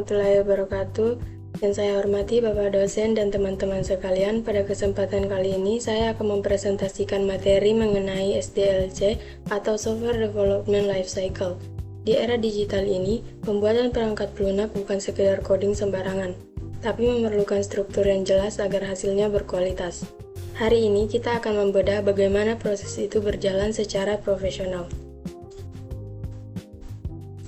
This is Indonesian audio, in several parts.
warahmatullahi wabarakatuh. Dan saya hormati Bapak dosen dan teman-teman sekalian. Pada kesempatan kali ini saya akan mempresentasikan materi mengenai SDLC atau Software Development Lifecycle. Di era digital ini, pembuatan perangkat lunak bukan sekedar coding sembarangan, tapi memerlukan struktur yang jelas agar hasilnya berkualitas. Hari ini kita akan membedah bagaimana proses itu berjalan secara profesional.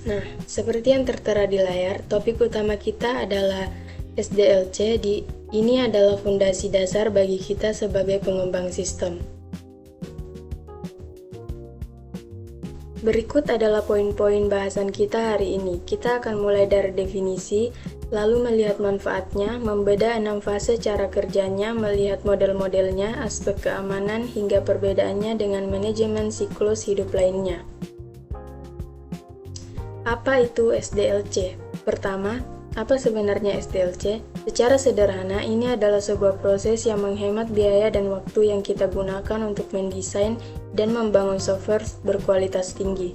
Nah, seperti yang tertera di layar, topik utama kita adalah SDLC. Ini adalah fondasi dasar bagi kita sebagai pengembang sistem. Berikut adalah poin-poin bahasan kita hari ini. Kita akan mulai dari definisi, lalu melihat manfaatnya, membedah 6 fase cara kerjanya, melihat model-modelnya, aspek keamanan, hingga perbedaannya dengan manajemen siklus hidup lainnya. Apa itu SDLC? Pertama, apa sebenarnya SDLC? Secara sederhana, ini adalah sebuah proses yang menghemat biaya dan waktu yang kita gunakan untuk mendesain dan membangun software berkualitas tinggi.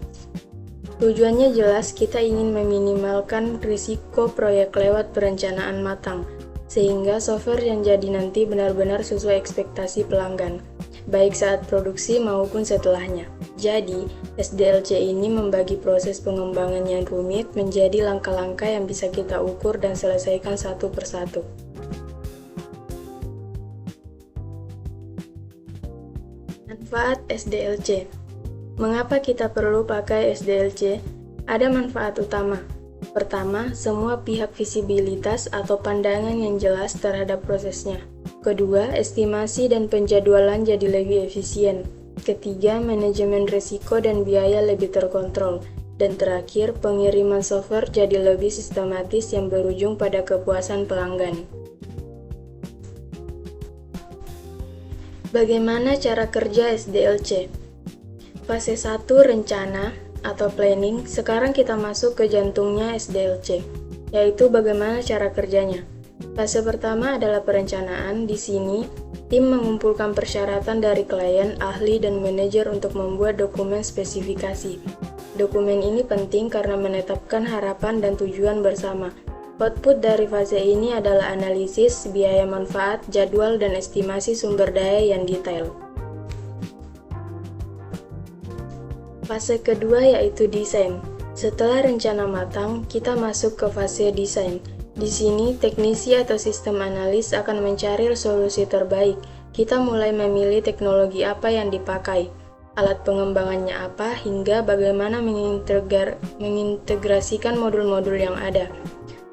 Tujuannya jelas, kita ingin meminimalkan risiko proyek lewat perencanaan matang, sehingga software yang jadi nanti benar-benar sesuai ekspektasi pelanggan, baik saat produksi maupun setelahnya. Jadi, SDLC ini membagi proses pengembangan yang rumit menjadi langkah-langkah yang bisa kita ukur dan selesaikan satu persatu. Manfaat SDLC. Mengapa kita perlu pakai SDLC? Ada manfaat utama. Pertama, semua pihak visibilitas atau pandangan yang jelas terhadap prosesnya. Kedua, estimasi dan penjadwalan jadi lebih efisien. Ketiga, manajemen risiko dan biaya lebih terkontrol. Dan terakhir, pengiriman software jadi lebih sistematis yang berujung pada kepuasan pelanggan. Bagaimana cara kerja SDLC? Fase 1 rencana atau planning. Sekarang kita masuk ke jantungnya SDLC, yaitu bagaimana cara kerjanya. Fase pertama adalah perencanaan. Di sini, tim mengumpulkan persyaratan dari klien, ahli, dan manajer untuk membuat dokumen spesifikasi. Dokumen ini penting karena menetapkan harapan dan tujuan bersama. Output dari fase ini adalah analisis, biaya manfaat, jadwal, dan estimasi sumber daya yang detail. Fase kedua yaitu desain. Setelah rencana matang, kita masuk ke fase desain. Di sini, teknisi atau sistem analis akan mencari solusi terbaik. Kita mulai memilih teknologi apa yang dipakai, alat pengembangannya apa, hingga bagaimana mengintegrasikan modul-modul yang ada.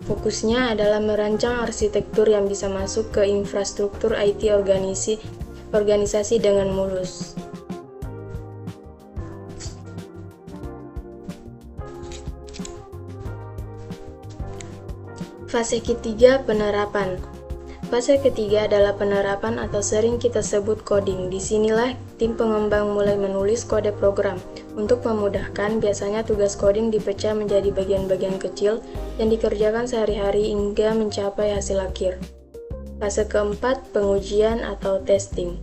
Fokusnya adalah merancang arsitektur yang bisa masuk ke infrastruktur IT organisasi dengan mulus. Fase ketiga, penerapan. Fase ketiga adalah penerapan atau sering kita sebut coding. Disinilah tim pengembang mulai menulis kode program. Untuk memudahkan, biasanya tugas coding dipecah menjadi bagian-bagian kecil yang dikerjakan sehari-hari hingga mencapai hasil akhir. Fase keempat, pengujian atau testing.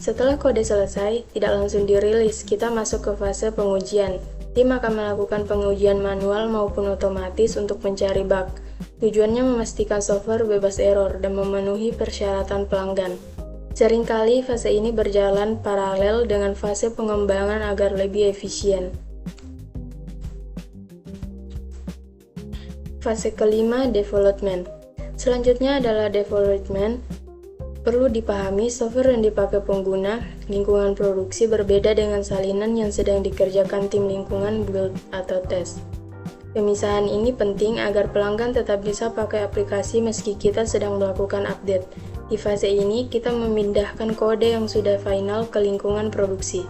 Setelah kode selesai, tidak langsung dirilis, kita masuk ke fase pengujian. Tim akan melakukan pengujian manual maupun otomatis untuk mencari bug. Tujuannya memastikan software bebas error dan memenuhi persyaratan pelanggan. Seringkali fase ini berjalan paralel dengan fase pengembangan agar lebih efisien. Fase kelima, development. Selanjutnya adalah development. Perlu dipahami, software yang dipakai pengguna, lingkungan produksi berbeda dengan salinan yang sedang dikerjakan tim lingkungan build atau test. Pemisahan ini penting agar pelanggan tetap bisa pakai aplikasi meski kita sedang melakukan update. Di fase ini, kita memindahkan kode yang sudah final ke lingkungan produksi.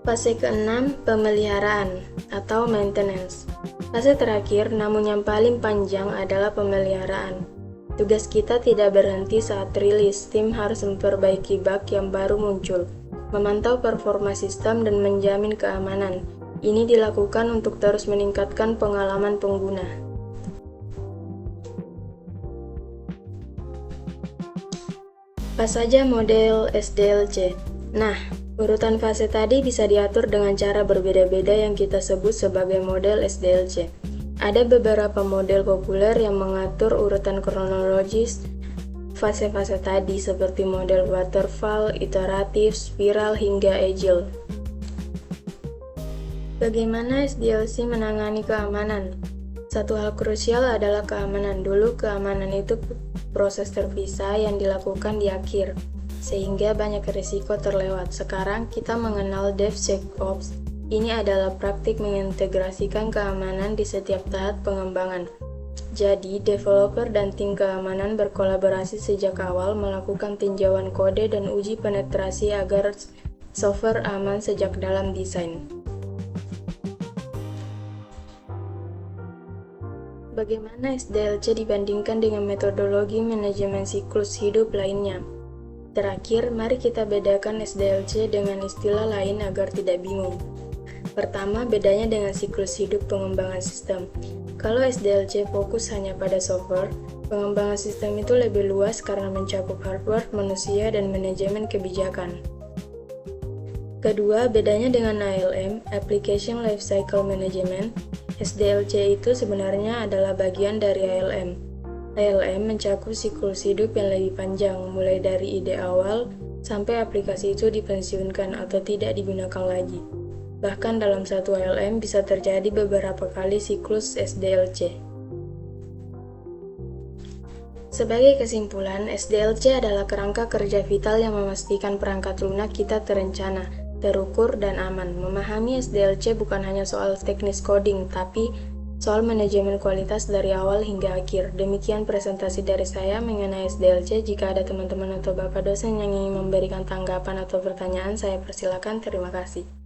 Fase keenam, pemeliharaan atau maintenance. Fase terakhir, namun yang paling panjang adalah pemeliharaan. Tugas kita tidak berhenti saat rilis, tim harus memperbaiki bug yang baru muncul, memantau performa sistem, dan menjamin keamanan. Ini dilakukan untuk terus meningkatkan pengalaman pengguna. Apa saja model SDLC? Nah, Urutan fase tadi bisa diatur dengan cara berbeda-beda yang kita sebut sebagai model SDLC. Ada beberapa model populer yang mengatur urutan kronologis fase-fase tadi seperti model waterfall, iteratif, spiral, hingga agile. Bagaimana SDLC menangani keamanan? Satu hal krusial adalah keamanan. Dulu keamanan itu proses terpisah yang dilakukan di akhir, sehingga banyak risiko terlewat. Sekarang kita mengenal DevSecOps. Ini adalah praktik mengintegrasikan keamanan di setiap tahap pengembangan. Jadi, developer dan tim keamanan berkolaborasi sejak awal melakukan tinjauan kode dan uji penetrasi agar software aman sejak dalam desain. Bagaimana SDLC dibandingkan dengan metodologi manajemen siklus hidup lainnya? Terakhir, mari kita bedakan SDLC dengan istilah lain agar tidak bingung. Pertama, bedanya dengan siklus hidup pengembangan sistem. Kalau SDLC fokus hanya pada software, pengembangan sistem itu lebih luas karena mencakup hardware, manusia, dan manajemen kebijakan. Kedua, bedanya dengan ALM, Application Lifecycle Management. SDLC itu sebenarnya adalah bagian dari ALM. ALM mencakup siklus hidup yang lebih panjang, mulai dari ide awal sampai aplikasi itu dipensiunkan atau tidak digunakan lagi. Bahkan dalam satu ALM bisa terjadi beberapa kali siklus SDLC. Sebagai kesimpulan, SDLC adalah kerangka kerja vital yang memastikan perangkat lunak kita terencana, terukur, dan aman. Memahami SDLC bukan hanya soal teknis coding, tapi soal manajemen kualitas dari awal hingga akhir. Demikian presentasi dari saya mengenai SDLC. Jika ada teman-teman atau Bapak dosen yang ingin memberikan tanggapan atau pertanyaan, saya persilakan. Terima kasih.